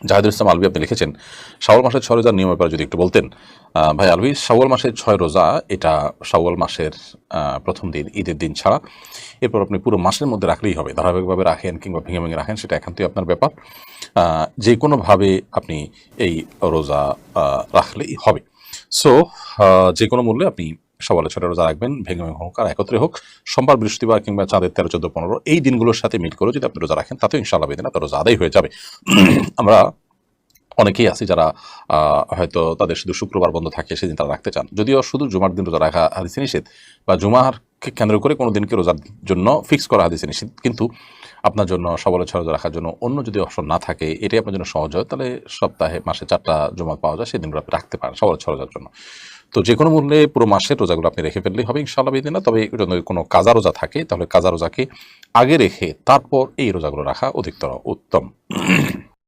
জাহিদুল ইসলাম আলভী আপনি লিখেছেন, শাওয়াল মাসের 6 রোজার নিয়ম ব্যাপারে যদি একটু বলতেন। ভাই আলভী, শাওয়াল মাসের 6 রোজা এটা শাওয়াল মাসের প্রথম দিন, ঈদের দিন ছাড়া এরপর আপনি পুরো মাসের মধ্যে রাখলেই হবে। ধারাবাহিকভাবে রাখেন কিংবা ভেঙে ভেঙে রাখেন, সেটা একান্তই আপনার ব্যাপার। যে কোনোভাবে আপনি এই রোজা রাখলেই হবে। সো যে কোনো মূল্যে আপনি শাওয়ালের 6টা রোজা রাখবেন, ভেঙে ভেঙে হোক আর একত্রে হোক, সোমবার, বৃহস্পতিবার কিংবা চাঁদের 13, 14, 15 এই দিনগুলোর সাথে মিল করে যদি আপনি রোজা রাখেন, তাতেও ইনশাআল্লাহ বেদিন আপনার রোজা আদায় হয়ে যাবে। আমরা অনেকেই আছি যারা হয়তো তাদের শুধু শুক্রবার বন্ধ থাকে, সেদিন তারা রাখতে চান। যদিও শুধু জুমার দিন রোজা রাখা হাদিসে নিষেধ, বা জুমারকে কেন্দ্র করে কোনো দিনকে রোজার জন্য ফিক্স করা হাদিসে নিষেধ, কিন্তু আপনার জন্য শাওয়ালের 6 রোজা রাখার জন্য অন্য যদি অপশন না থাকে, এটাই আপনার জন্য সহজ হয়, তাহলে সপ্তাহে মাসে 4টা জুমা পাওয়া যায়, সেই দিনগুলো আপনি রাখতে পারেন শাওয়ালের 6 রোজার জন্য। তো যে কোনো মূল্যে পুরো মাসের রোজাগুলো আপনি রেখে ফেললেই হবে ইনশাআল্লাহ বেদিন। তবে যদি কোনো কাজা রোজা থাকে, তাহলে কাজা রোজাকে আগে রেখে তারপর এই রোজাগুলো রাখা অধিকতর উত্তম।